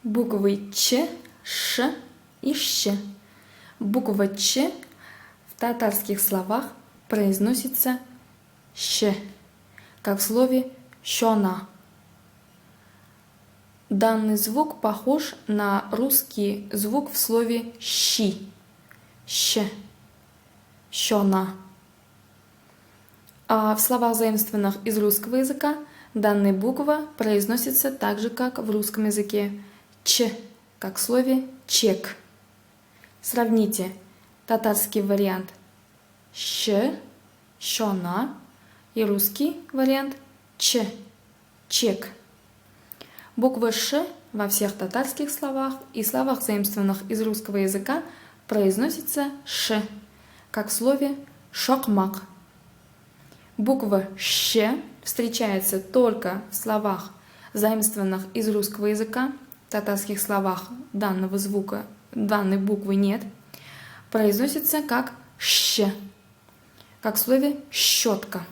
Буквы Ч, Ш и Щ. Буква Ч в татарских словах произносится Щ, как в слове щона. Данный звук похож на русский звук в слове щи. Щ, щона. А в словах, заимствованных из русского языка, данная буква произносится так же, как в русском языке. Ч, как в слове чек. Сравните татарский вариант щ, щона, и русский вариант ч, чек. Буква Ш во всех татарских словах и словах, заимствованных из русского языка, произносится Ш, как в слове шокмак. Буква Щ встречается только в словах, заимствованных из русского языка. В татарских словах данного звука, данной буквы нет. Произносится как Щ, как в слове щетка.